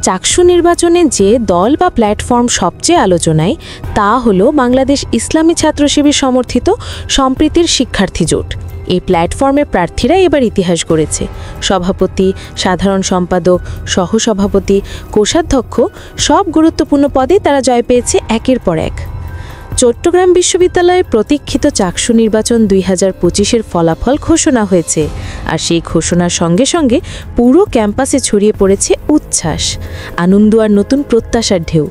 চাকসু নির্বাচনে যে দল বা প্ল্যাটফর্ম সবচেয়ে আলোচনায় তা হলো বাংলাদেশ ইসলামী ছাত্র শিবির সমর্থিত সম্প্রীতির শিক্ষার্থী জোট। এই প্ল্যাটফর্মের প্রার্থীরা এবার ইতিহাস গড়েছে। সভাপতি, সাধারণ সম্পাদক, সহসভাপতি, কোষাধ্যক্ষ সব গুরুত্বপূর্ণ পদে তারা জয় পেয়েছে একের পর এক। চট্টগ্রাম বিশ্ববিদ্যালয়ের প্রতীক্ষিত চাকসু নির্বাচন 2025-এর ফলাফল ঘোষণা হয়েছে, আর সেই ঘোষণার সঙ্গে সঙ্গে পুরো ক্যাম্পাসে ছড়িয়ে পড়েছে উচ্ছ্বাস, আনন্দ আর নতুন প্রত্যাশার ঢেউ।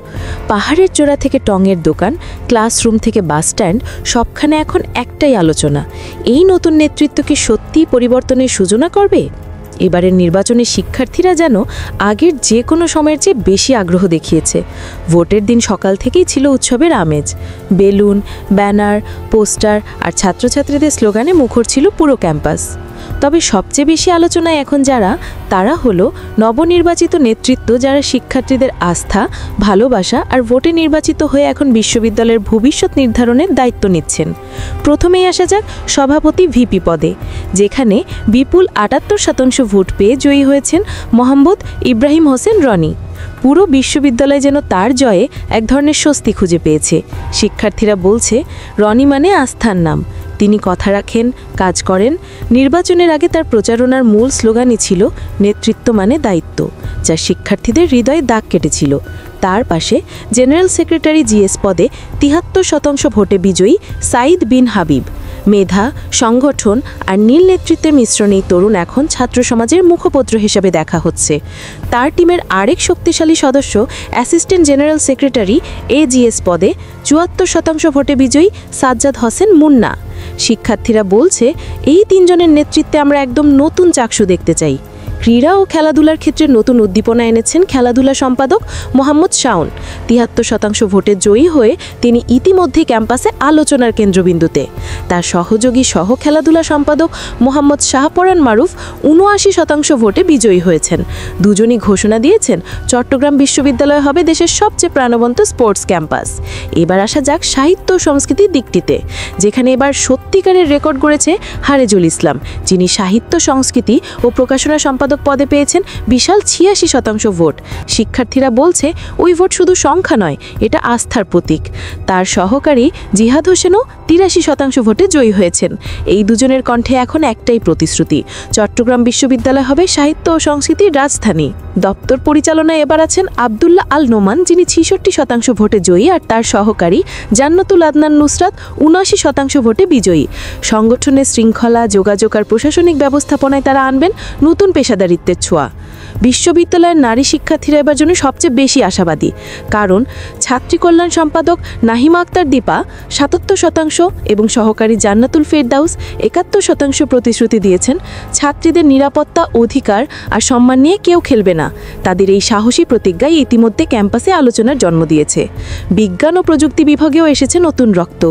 পাহাড়ের চূড়া থেকে টঙের দোকান, ক্লাসরুম থেকে বাসস্ট্যান্ড, সবখানে এখন একটাই আলোচনা, এই নতুন নেতৃত্ব কি সত্যিই পরিবর্তনের সূচনা করবে? এবারের নির্বাচনে শিক্ষার্থীরা যেন আগের যে কোনো সময়ের চেয়ে বেশি আগ্রহ দেখিয়েছে। ভোটের দিন সকাল থেকেই ছিল উৎসবের আমেজ। বেলুন, ব্যানার, পোস্টার আর ছাত্রছাত্রীদের স্লোগানে মুখর ছিল পুরো ক্যাম্পাস। তবে সবচেয়ে বেশি আলোচনায় এখন তারা হলো নবনির্বাচিত নেতৃত্ব, যারা শিক্ষার্থীদের আস্থা, ভালোবাসা আর ভোটে নির্বাচিত হয়ে এখন বিশ্ববিদ্যালয়ের ভবিষ্যৎ নির্ধারণের দায়িত্ব নিচ্ছেন। প্রথমেই আসা যাক সভাপতি ভিপি পদে, যেখানে বিপুল 78% ভোট পেয়ে জয়ী হয়েছেন মোহাম্মদ ইব্রাহিম হোসেন রনি। পুরো বিশ্ববিদ্যালয় যেন তার জয়ে এক ধরনের স্বস্তি খুঁজে পেয়েছে। শিক্ষার্থীরা বলছে, রনি মানে আস্থার নাম, তিনি কথা রাখেন, কাজ করেন। নির্বাচনের আগে তার প্রচারণার মূল স্লোগানই ছিল নেতৃত্ব মানে দায়িত্ব, যা শিক্ষার্থীদের হৃদয়ে দাগ কেটেছিল। তার পাশে জেনারেল সেক্রেটারি জিএস পদে 73% ভোটে বিজয়ী সাইদ বিন হাবিব। মেধা, সংগঠন আর নীল নেতৃত্বের মিশ্রণে এই তরুণ এখন ছাত্র সমাজের মুখপত্র হিসেবে দেখা হচ্ছে। তার টিমের আরেক শক্তিশালী সদস্য অ্যাসিস্ট্যান্ট জেনারেল সেক্রেটারি এজিএস পদে 74% ভোটে বিজয়ী সাজ্জাদ হোসেন মুন্না। শিক্ষার্থীরা বলছে, এই তিনজনের নেতৃত্বে আমরা একদম নতুন চাকসু দেখতে চাই। ক্রীড়া ও খেলাধুলার ক্ষেত্রে নতুন উদ্দীপনা এনেছেন খেলাধুলা সম্পাদক মোহাম্মদ শাওন। 73% ভোটে জয়ী হয়ে তিনি ইতিমধ্যে ক্যাম্পাসে আলোচনার কেন্দ্রবিন্দুতে। তার সহযোগী সহ খেলাধুলা সম্পাদক মোহাম্মদ শাহপরান মারুফ 79% ভোটে বিজয়ী হয়েছেন। দুজনই ঘোষণা দিয়েছেন, চট্টগ্রাম বিশ্ববিদ্যালয় হবে দেশের সবচেয়ে প্রাণবন্ত স্পোর্টস ক্যাম্পাস। এবার আসা যাক সাহিত্য ও সংস্কৃতির দিকটিতে, যেখানে এবার সত্যিকারের রেকর্ড গড়েছে হারেজুল ইসলাম, যিনি সাহিত্য, সংস্কৃতি ও প্রকাশনা সম্পাদক পদে পেয়েছেন বিশাল 86% ভোট। শিক্ষার্থীরা বলছে, ওই ভোট শুধু সংখ্যা নয়, এটা আস্থার প্রতীক। তার সহকারী জিহাদ হোসেনও 83% ভোটে জয়ী হয়েছেন। এই দুজনের কণ্ঠে এখন একটাই প্রতিশ্রুতি, চট্টগ্রাম বিশ্ববিদ্যালয় হবে সাহিত্য ও সংস্কৃতির রাজধানী। দপ্তর পরিচালনায় এবার আছেন আবদুল্লাহ আল নোমান, যিনি 66% ভোটে জয়ী, আর তার সহকারী জান্নাতুল আদনান নুসরাত 79% ভোটে বিজয়ী। সংগঠনের শৃঙ্খলা, যোগাযোগ আর প্রশাসনিক ব্যবস্থাপনায় তারা আনবেন নতুন পেশাদারিত্বের ছোঁয়া। বিশ্ববিদ্যালয়ের নারী শিক্ষার্থীরা এবার জন্য সবচেয়ে বেশি আশাবাদী, কারণ ছাত্রী কল্যাণ সম্পাদক নাহিমা আক্তার দীপা 77% এবং সহকারী জান্নাতুল ফেরদাউস 71% প্রতিশ্রুতি দিয়েছেন, ছাত্রীদের নিরাপত্তা, অধিকার আর সম্মান নিয়ে কেউ খেলবে না। তাদের এই সাহসী প্রতিজ্ঞাই ইতিমধ্যে ক্যাম্পাসে আলোচনার জন্ম দিয়েছে। বিজ্ঞান ও প্রযুক্তি বিভাগেও এসেছে নতুন রক্ত।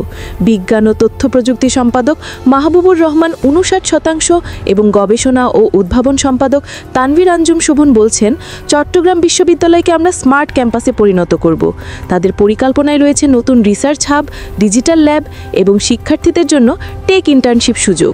বিজ্ঞান ও তথ্য প্রযুক্তি সম্পাদক মাহবুবুর রহমান 59% এবং গবেষণা ও উদ্ভাবন সম্পাদক তানভীর আঞ্জুম শোভন বলছেন, চট্টগ্রাম বিশ্ববিদ্যালয়কে আমরা স্মার্ট ক্যাম্পাসে পরিণত করব। তাদের পরিকল্পনায় রয়েছে নতুন রিসার্চ হাব, ডিজিটাল ল্যাব এবং শিক্ষার্থীদের জন্য টেক ইন্টার্নশিপ সুযোগ।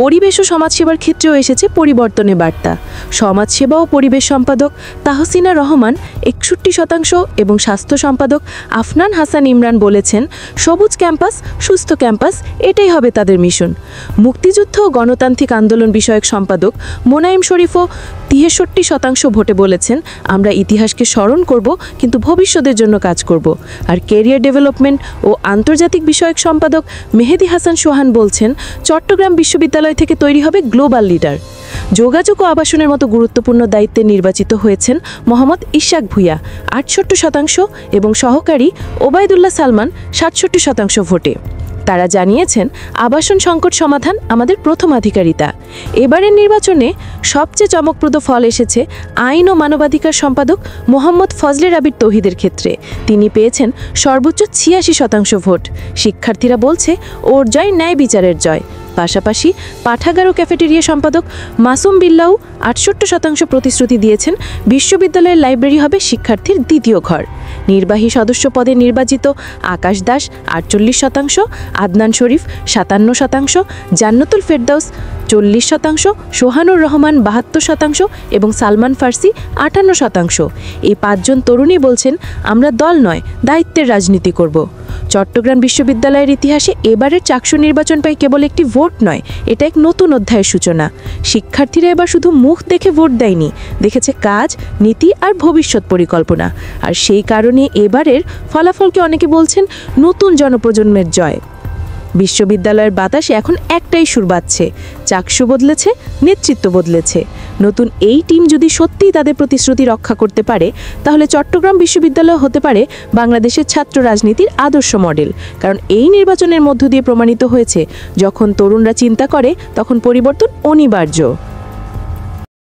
পরিবেশ ও সমাজসেবার ক্ষেত্রেও এসেছে পরিবর্তনের বার্তা। সমাজসেবা ও পরিবেশ সম্পাদক তাহসিনা রহমান 61% এবং স্বাস্থ্য সম্পাদক আফনান হাসান ইমরান বলেছেন, সবুজ ক্যাম্পাস, সুস্থ ক্যাম্পাস, এটাই হবে তাদের মিশন। মুক্তিযুদ্ধ ও গণতান্ত্রিক আন্দোলন বিষয়ক সম্পাদক মোনায়েম শরীফও 63% ভোটে বলেছেন, আমরা ইতিহাসকে স্মরণ করব কিন্তু ভবিষ্যতের জন্য কাজ করব। আর ক্যারিয়ার ডেভেলপমেন্ট ও আন্তর্জাতিক বিষয়ক সম্পাদক মেহেদি হাসান সোহান বলছেন, চট্টগ্রাম বিশ্ববিদ্যালয় থেকে তৈরি হবে গ্লোবাল লিডার। যোগাযোগ ও আবাসনের মতো গুরুত্বপূর্ণ দায়িত্বে নির্বাচিত হয়েছেন মোহাম্মদ ইশাক ভুইয়া 68% এবং সহকারী ওবায়দুল্লাহ সালমান 67% ভোটে। তারা জানিয়েছেন, আবাসন সংকট সমাধান আমাদের প্রথমাধিকারিতা। এবারের নির্বাচনে সবচেয়ে চমকপ্রদ ফল এসেছে আইন ও মানবাধিকার সম্পাদক মোহাম্মদ ফজলে রাবির তৌহিদের ক্ষেত্রে। তিনি পেয়েছেন সর্বোচ্চ 86% ভোট। শিক্ষার্থীরা বলছে, ওর জয় ন্যায় বিচারের জয়। পাশাপাশি পাঠাগার ও ক্যাফেটেরিয়া সম্পাদক মাসুম বিল্লাও 68% প্রতিশ্রুতি দিয়েছেন, বিশ্ববিদ্যালয়ের লাইব্রেরি হবে শিক্ষার্থীর দ্বিতীয় ঘর। নির্বাহী সদস্য পদে নির্বাচিত আকাশ দাস 48%, আদনান শরীফ 57%, জান্নাতুল ফেরদাউস 40%, সোহানুর রহমান 72% এবং সালমান ফার্সি 58%। এই 5 জন তরুণী বলছেন, আমরা দল নয়, দায়িত্বের রাজনীতি করব। চট্টগ্রাম বিশ্ববিদ্যালয়ের ইতিহাসে এবারের চাকসু নির্বাচন পাই কেবল একটি ভোট নয়, এটা এক নতুন অধ্যায়ের সূচনা। শিক্ষার্থীরা এবার শুধু মুখ দেখে ভোট দেয়নি, দেখেছে কাজ, নীতি আর ভবিষ্যৎ পরিকল্পনা। আর সেই কারণে এবারের ফলাফলকে অনেকে বলছেন নতুন জনপ্রজন্মের জয়। বিশ্ববিদ্যালয়ের বাতাসে এখন একটাই সুর বাজছে, চাকসু বদলেছে, নেতৃত্ব বদলেছে। নতুন এই টিম যদি সত্যিই তাদের প্রতিশ্রুতি রক্ষা করতে পারে, তাহলে চট্টগ্রাম বিশ্ববিদ্যালয় হতে পারে বাংলাদেশের ছাত্র রাজনীতির আদর্শ মডেল। কারণ এই নির্বাচনের মধ্য দিয়ে প্রমাণিত হয়েছে, যখন তরুণরা চিন্তা করে তখন পরিবর্তন অনিবার্য।